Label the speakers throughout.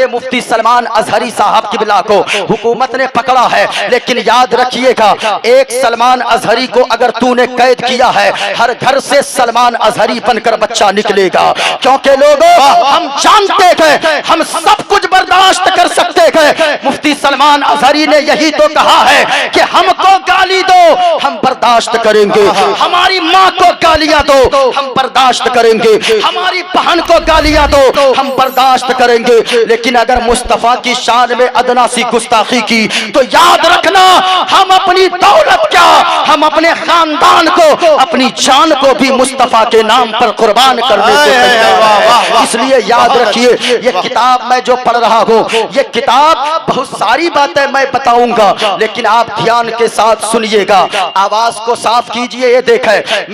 Speaker 1: मुफ्ती सलमान अजहरी साहब किबला को हुकूमत ने पकड़ा है, लेकिन याद रखिएगा एक सलमान अजहरी को अगर तूने कैद किया है, हर घर से सलमान अजहरी बनकर बच्चा निकलेगा। क्योंकि लोगों, हम जानते हैं हम सब कुछ बर्दाश्त कर सकते हैं। मुफ्ती सलमान अजहरी ने यही तो कहा है कि हमको गाली दो हम बर्दाश्त करेंगे, हमारी माँ को गालियां दो हम बर्दाश्त करेंगे, हमारी बहन को गालियां दो हम बर्दाश्त करेंगे। लेकिन अगर मुस्तफा की शान में अदना सी गुस्ताखी की तो याद रखना हम अपनी दौलत क्या, हम अपने खानदान को, अपनी जान को भी मुस्तफा के नाम पर कुर्बान करने को तैयार हैं। इसलिए याद रखिए, ये किताब मैं जो पढ़ रहा हूँ, ये किताब बहुत सारी बातें मैं बताऊंगा, लेकिन आप ध्यान के साथ सुनिएगा। आवाज को साफ कीजिए। ये देखें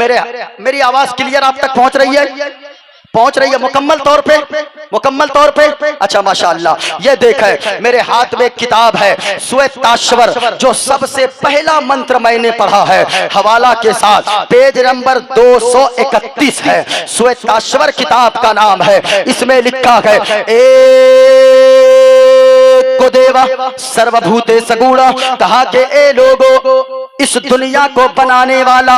Speaker 1: मेरी आवाज क्लियर आप तक पहुंच रही है? पहुंच रही है मुकम्मल तौर पे? मुकम्मल तौर पे? अच्छा माशाअल्लाह। ये देखें मेरे हाथ में किताब है श्वेताश्वर, जो सबसे पहला मंत्र मैंने पढ़ा है हवाला के साथ, पेज नंबर 231 है। श्वेताश्वर किताब का नाम है। इसमें लिखा है को देवा सर्वभूते सगुणा, कहा के ए लोगों, इस दुनिया को बनाने वाला,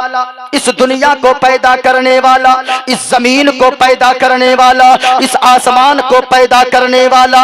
Speaker 1: इस दुनिया को पैदा करने वाला, इस जमीन को पैदा करने वाला, इस आसमान को पैदा करने वाला,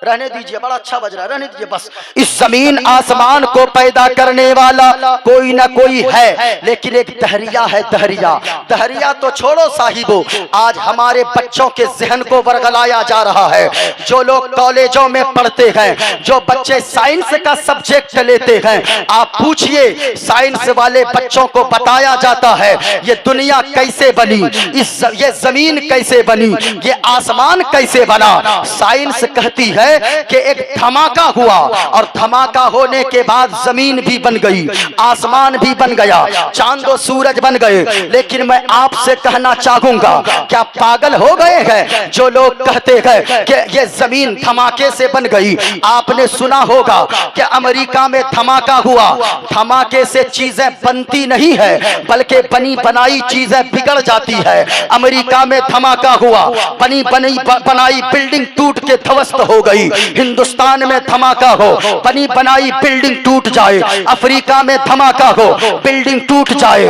Speaker 1: रहने दीजिए बड़ा अच्छा बज रहा है, रहने दीजिए बस। इस जमीन आसमान को पैदा करने वाला कोई ना कोई है, लेकिन एक दहरिया है। दहरिया तो छोड़ो साहिबो, आज हमारे बच्चों के जहन को वर्गलाया जा रहा है। जो लोग कॉलेजों में पढ़ते हैं, जो बच्चे साइंस का सब्जेक्ट लेते हैं, आप पूछिए साइंस वाले बच्चों को बताया जाता है ये दुनिया कैसे बनी, ये जमीन कैसे बनी, ये आसमान कैसे बना। साइंस कहती है कि एक धमाका हुआ और धमाका होने के बाद जमीन भी बन गई, आसमान भी बन गया, चांद और सूरज बन गए। लेकिन मैं आपसे कहना चाहूंगा, क्या पागल हो गए हैं जो लोग कहते हैं कि ये जमीन धमाके से बन गई? आपने सुना होगा कि अमेरिका में धमाका हुआ। धमाके से चीजें बनती नहीं है, बल्कि बनी बनाई चीजें बिगड़ जाती है। अमेरिका में धमाका हुआ, बनी बनाई बिल्डिंग टूट के ध्वस्त हो गई। हिंदुस्तान में धमाका हो, बनी बनाई बिल्डिंग टूट जाए। अफ्रीका में धमाका हो, बिल्डिंग टूट जाए।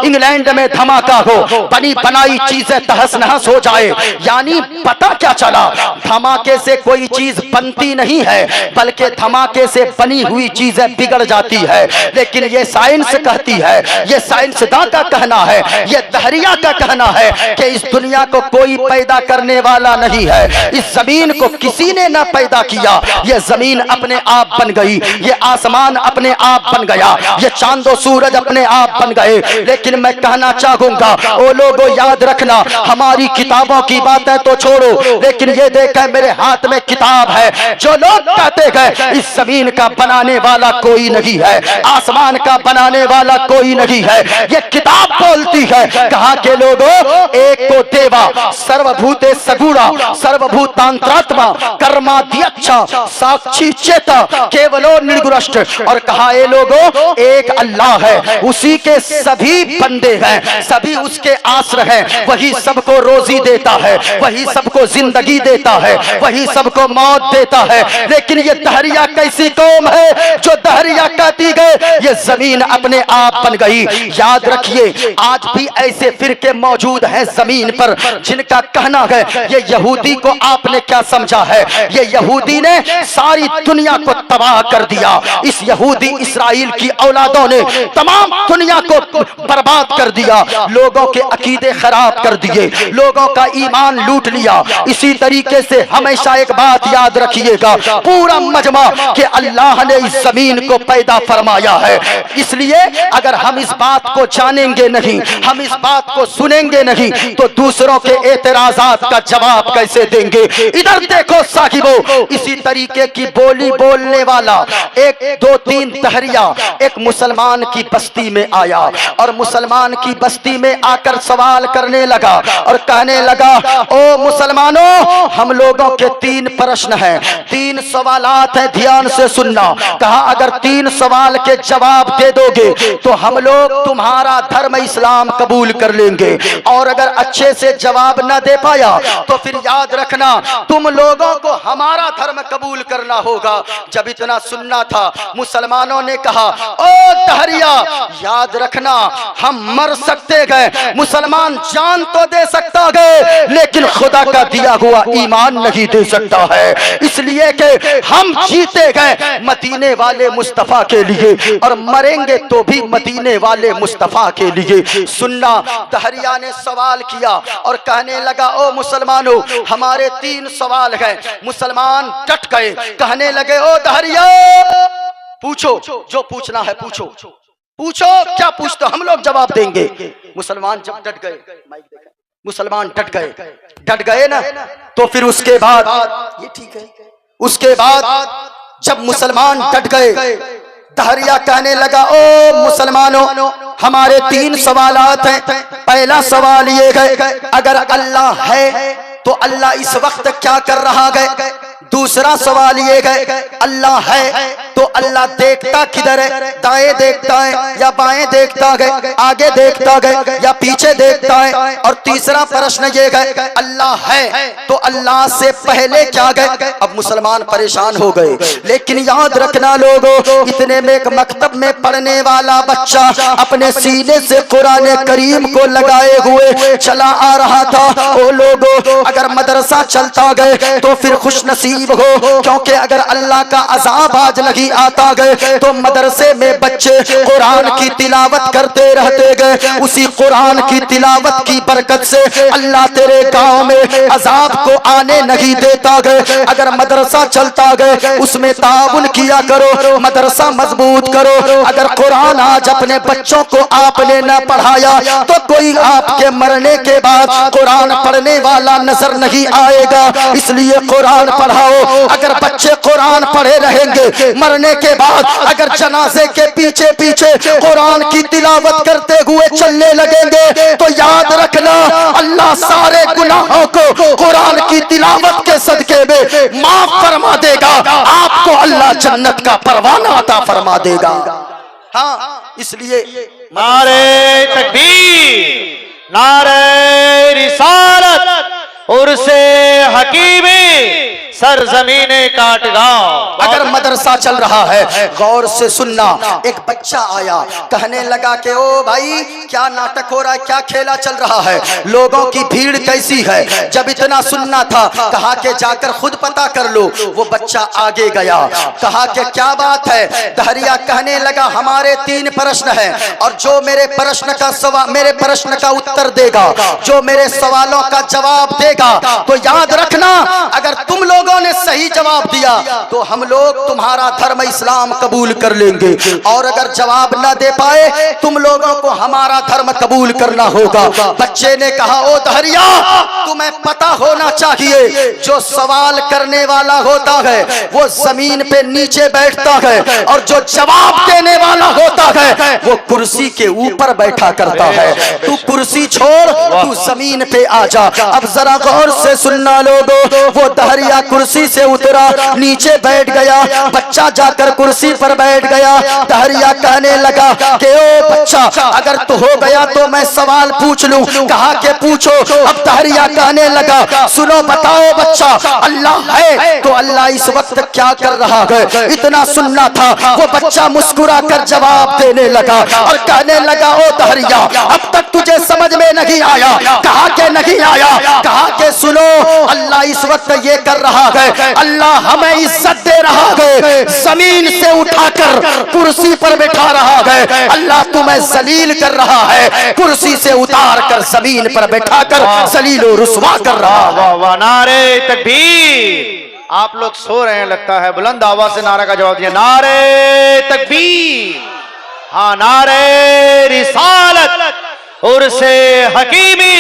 Speaker 1: इंग्लैंड में धमाका हो, बनी बनाई चीजें तहस नहस हो जाए। यानी पता क्या चला, धमाके से कोई चीज बनती नहीं है, बल्कि धमाके से बनी हुई चीजें बिगड़ जाती है। लेकिन ये साइंस कहती है, ये साइंसदां का कहना है, ये दहरिया का कहना है कि इस दुनिया को कोई पैदा करने वाला नहीं है। इस जमीन को किसी ने न पैदा किया, ये जमीन अपने आप बन गई, ये आसमान अपने आप बन गया, ये चांदो सूरज अपने आप बन गए। लेकिन मैं कहना चाहूंगा, ओ लोगों याद रखना, हमारी किताबों की बातें तो छोड़ो, लेकिन ये देखें मेरे हाथ में किताब है। जो लोग कहते हैं इस जमीन का बनाने वाला कोई नहीं है, आसमान का बनाने वाला कोई नहीं है, ये किताब बोलती है कहा के लोगों, एक को देवा सर्वभूते सगुणा सर्वभूतांतरात्मा कर्माध्यक्षा साक्षी चेता केवलो निर्गुणष्ट। और कहा ये लोगों, एक अल्लाह है, उसी के सभी बंदे हैं, सभी उसके आश्रय हैं। वही सबको रोजी देता है, वही सबको जिंदगी देता है, वही सबको मौत देता है। लेकिन ये दहरिया कैसी कौम है जो दहरिया कहती गए ये जमीन अपने आप बन गई। याद रखिए, आज भी ऐसे फिरके मौजूद हैं जमीन पर जिनका कहना है ये यहूदी को आपने क्या समझा है, ये यहूदी ने सारी दुनिया को तबाह कर दिया। इस यहूदी इस्राइल की औलादों ने तमाम दुनिया को बर्बाद कर दिया, लोगों के अकीदे खराब कर दिए, लोगों का ईमान लूट लिया। इसी तरीके से हमेशा एक बात याद रखिएगा, पूरा मजमा कि अल्लाह ने इस जमीन को पैदा फरमाया है। इसलिए अगर हम इस बात को जानेंगे नहीं, हम इस बात को सुनेंगे नहीं, तो दूसरों के एतराजात का जवाब कैसे देंगे? इधर देखो साहिबो, इसी तरीके की बोली बोलने वाला एक दो तीन दहरिया एक मुसलमान की बस्ती में आया और मुसलमान की बस्ती में आकर सवाल करने लगा और कहने लगा, ओ मुसलमानों, हम लोगों के तीन प्रश्न हैं, तीन सवालात हैं, ध्यान से सुनना। कहा अगर तीन सवाल के जवाब दे दोगे तो हम लोग तुम्हारा धर्म इस्लाम कबूल कर लेंगे, और अगर अच्छे से जवाब न दे पाया तो फिर याद रखना तुम लोगों को हमारा धर्म कबूल करना होगा। जब इतना सुनना था, मुसलमानों ने कहा, ओ दहरिया याद रखना हम मर सकते गए, मुसलमान जान तो दे सकता गए लेकिन खुदा का दिया हुआ ईमान नहीं दे सकता है, इसलिए कि हम जीते गए मदीने वाले मुस्तफा के लिए और मरेंगे तो भी मदीने वाले मुस्तफा के लिए। सुनना, दहरिया ने सवाल किया और कहने लगा, ओ मुसलमानों हमारे 3 सवाल हैं। मुसलमान डट गए, कहने लगे, ओ दहरिया पूछो जो पूछना है, पूछो पूछो, क्या पूछते हम लोग जवाब देंगे। मुसलमान जब डट गए, मुसलमान डट गए ना, तो फिर उसके बाद ये ठीक है, उसके बाद जब मुसलमान डट गए, दहरिया कहने लगा, ओ मुसलमानों हमारे 3 सवालात हैं। पहला सवाल ये है, अगर अल्लाह है तो अल्लाह इस वक्त क्या कर रहा है। दूसरा सवाल ये है, अल्लाह है तो अल्लाह देखता किधर है, दाएं देखता है या बाएं देखता है, आगे देखता है या पीछे देखता है। और तीसरा प्रश्न ये है, अल्लाह है तो अल्लाह से पहले क्या गए। अब मुसलमान परेशान हो गए, लेकिन याद रखना लोगों, इतने में एक मकतब में पढ़ने वाला बच्चा अपने सीने से कुरान करीम को लगाए हुए चला आ रहा था। ओ लोगों, अगर मदरसा चलता गए तो फिर खुश नसीब हो, क्योंकि अगर अल्लाह का अजाब आज नहीं आता गए तो मदरसे में बच्चे कुरान की तिलावत करते रहते गए। उसी कुरान की तिलावत की बरकत से अल्लाह तेरे गांव में अजाब को आने नहीं देता गए। अगर मदरसा चलता गए उसमें ताउन किया करो, मदरसा मजबूत करो। अगर कुरान आज अपने बच्चों को आपने न पढ़ाया तो कोई आपके मरने के बाद कुरान पढ़ने वाला नजर नहीं आएगा, इसलिए कुरान पढ़ाओ। अगर बच्चे कुरान पढ़े रहेंगे, मरने के बाद अगर जनाजे के पीछे पीछे कुरान की तिलावत करते हुए चलने लगेंगे तो याद रखना अल्लाह सारे गुनाहों को कुरान की तिलावत के सदके में माफ फरमा देगा, आपको अल्लाह जन्नत का परवाना अता फरमा देगा। हाँ, इसलिए
Speaker 2: नारे तकबीर, नारे रिसालत, उर्से हकीमी, सरजमीने काटगांव।
Speaker 1: अगर मदरसा चल रहा है, गौर से सुनना, एक बच्चा आया, कहने लगा कि ओ भाई क्या नाटक हो रहा है, क्या खेला चल रहा है, लोगों की भीड़ कैसी है। जब इतना सुनना था, कहा कि जाकर खुद पता कर लो। वो बच्चा आगे गया, कहा कि क्या बात है। दहरिया कहने लगा, हमारे 3 प्रश्न हैं और जो मेरे प्रश्न का उत्तर देगा, जो मेरे सवालों का जवाब देगा, तो याद रखना अगर तुम लोगों ने सही जवाब दिया तो हम लोग तुम्हारा धर्म इस्लाम कबूल कर लेंगे, और अगर जवाब न दे पाए तुम लोगों को हमारा धर्म कबूल करना होगा। बच्चे ने कहा, ओ दहरिया तुम्हें पता होना चाहिए, जो सवाल करने वाला होता है वो जमीन पे नीचे बैठता है और जो जवाब देने वाला होता है वो कुर्सी के ऊपर बैठा करता है। तू कुर्सी छोड़, तू जमीन पे आ जा। अब जरा गौर से सुनना लोगों, वो दहरिया कुर्सी से उतरा, नीचे बैठ गया। बच्चा जाकर कुर्सी पर बैठ गया। दहरिया कहने लगा कि ओ बच्चा अगर तो हो गया तो मैं सवाल पूछ लूं। कहा कि पूछो। अब दहरिया कहने लगा, सुनो बताओ बच्चा, अल्लाह है तो अल्लाह इस वक्त क्या कर रहा है। इतना सुनना था, वो बच्चा मुस्कुरा कर जवाब देने लगा और कहने लगा, ओ दहरिया अब तक तुझे समझ में नहीं आया। कहा कि नहीं आया। कहा कि सुनो, अल्लाह इस वक्त ये कर रहा है, अल्लाह हमें इज्जत दे रहा है, जमीन से उठाकर कुर्सी पर बैठा रहा है। अल्लाह तुम्हें जलील कर रहा है, कुर्सी से उतार कर जमीन पर बैठाकर जलील और रुस्वा कर रहा है।
Speaker 2: वाह वाह, नारे तकबीर। आप लोग सो रहे हैं लगता है, बुलंद आवाज से नारा का जवाब दिया, नारे तकबीर, हाँ नारे रिसालत, उर्से हकीमी,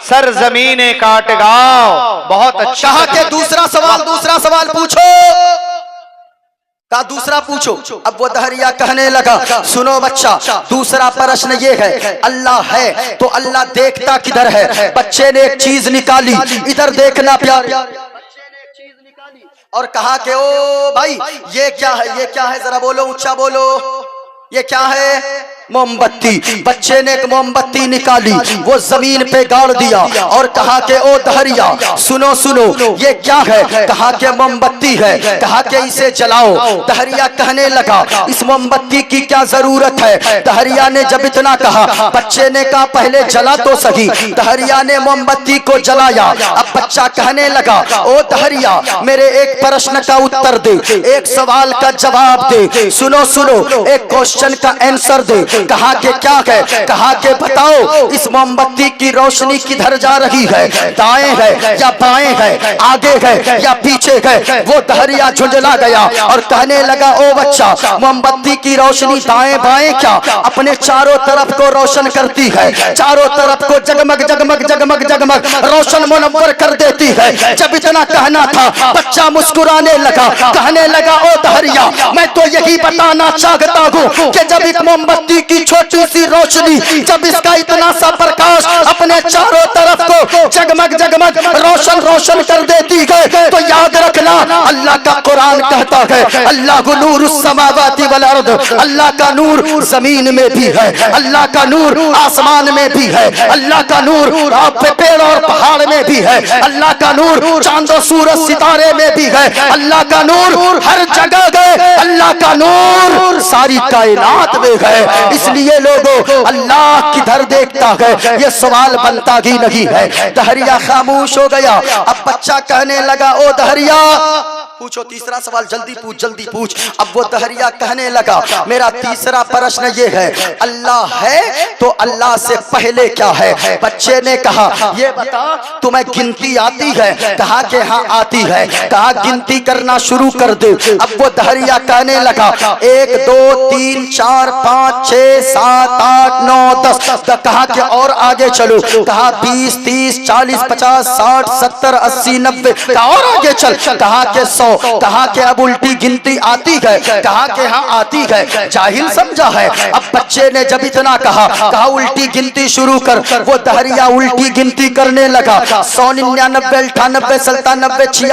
Speaker 2: सरजमीने काटगांव। बहुत अच्छा।
Speaker 1: कहा कि दूसरा सवाल पूछो। का दूसरा पूछो। अब वो दहरिया कहने लगा, सुनो बच्चा दूसरा प्रश्न ये है, अल्लाह है तो अल्लाह देखता किधर है। बच्चे ने एक चीज निकाली, इधर देखना प्यार। और कहा कि ओ भाई ये क्या है, ये क्या है, जरा बोलो, ऊंचा बोलो। ये क्या है? मोमबत्ती। बच्चे ने एक मोमबत्ती निकाली, वो जमीन पे गाड़ दिया और कहा कि ओ दहरिया सुनो सुनो, ये क्या है? कहा कि मोमबत्ती है। कहा कि इसे जलाओ। दहरिया कहने लगा इस मोमबत्ती की क्या जरूरत है? दहरिया ने जब इतना कहा, बच्चे ने कहा पहले जला तो सही। दहरिया ने मोमबत्ती को जलाया। अब बच्चा कहने लगा ओ दहरिया मेरे एक प्रश्न का उत्तर दे, एक सवाल का जवाब दे, सुनो सुनो, एक क्वेश्चन का आंसर दे। कहा कि क्या है? कहा कि बताओ इस मोमबत्ती की रोशनी किधर जा रही है? दाएं है या बाएं है? आगे है या पीछे है? वो दहरिया झुंझला गया और कहने लगा ओ बच्चा, मोमबत्ती की रोशनी दाएं बाएं क्या, अपने चारों तरफ को रोशन करती है, चारों तरफ को जगमग जगमग जगमग जगमग रोशन मुनव्वर कर देती है। जब इतना कहना था, बच्चा मुस्कुराने लगा, कहने लगा ओ दहरिया मैं तो यही बताना चाहता हूँ कि जब एक मोमबत्ती की छोटी सी रोशनी, जब इसका इतना सा प्रकाश अपने चारों तरफ को जगमग जगमग रोशन रोशन कर देती है, तो याद रखना अल्लाह का कुरान कहता है अल्लाहु नूरुस समावाति वल अर्द, अल्लाह का नूर जमीन में भी है, अल्लाह का नूर आसमान में भी है, अल्लाह का नूर पेड़ और पहाड़ में भी है, अल्लाह का नूर चांदो सूरज सितारे में भी है, अल्लाह का नूर हर जगह है, अल्लाह का नूर सारी कायनात में है। इसलिए लोगों अल्लाह किधर देखता है ये सवाल बनता ही नहीं है। दहरिया खामोश हो गया। अब बच्चा कहने लगा ओ दहरिया पूछो तीसरा सवाल, जल्दी पूछ जल्दी पूछ। अब वो दहरिया कहने लगा मेरा तीसरा प्रश्न ये है, अल्लाह है तो अल्लाह से पहले क्या है? बच्चे ने कहा ये बता तुम्हें गिनती आती है? कहा कि हाँ आती है। कहा गिनती करना शुरू कर दे। अब वो दहरिया कहने लगा 1 2 3 4 5 6 7 8 9 10। कहा कि और आगे चलो। कहा 20 30 40 50 60 70 80 90। और आगे चल। कहा कि 100। कहा कि अब उल्टी गिनती आती है? कहा कि हाँ आती है। जाहिल समझा है। अब बच्चे ने जब इतना कहा, कहा उल्टी गिनती शुरू कर। वो दहरिया उल्टी गिनती करने लगा 100 99 98 97 96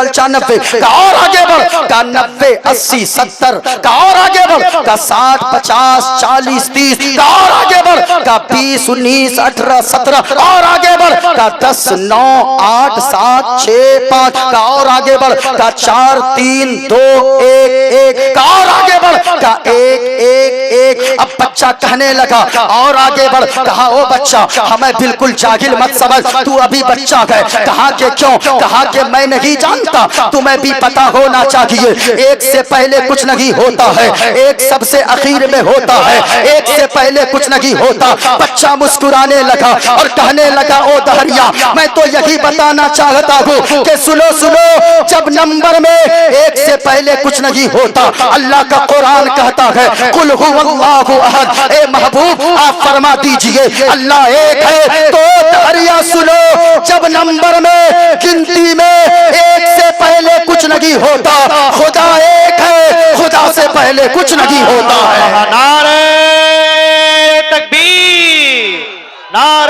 Speaker 1: 95। का और आगे बढ़। का 90 80 70। का और आगे बढ़। का 60 50 40 30। का और आगे बढ़। का 20 19 18 17। और आगे बढ़। का 10 9 8 7 6 5। का और आगे बढ़। का 4 3 2 1 1। का और आगे बढ़। का 1 1 1। अब बच्चा कहने लगा और आगे बढ़। कहा ओ बच्चा हमें बिल्कुल जाहिल मत समझ, तू अभी बच्चा है। कहा कि क्यों? कहा कि मैं नहीं जानता, तुम्हें भी पता होना चाहिए। एक से पहले कुछ नहीं होता है, एक सबसे आखिर में होता है, एक से पहले कुछ नहीं होता। बच्चा मुस्कुराने लगा और कहने लगा ओ दहरिया मैं तो यही बताना चाहता हूँ कि सुनो सुनो, जब नंबर में एक से पहले कुछ नहीं होता, अल्लाह का कुरान कहता है कुल हुवल्लाहु अहद। ए महबूब आप फरमा दीजिए अल्लाह एक है। तो दहरिया सुनो, जब नंबर में गिनती में एक से पहले कुछ नहीं होता, खुदा एक है, खुदा से पहले कुछ नहीं होता है।
Speaker 2: नारे तकबीर, नारे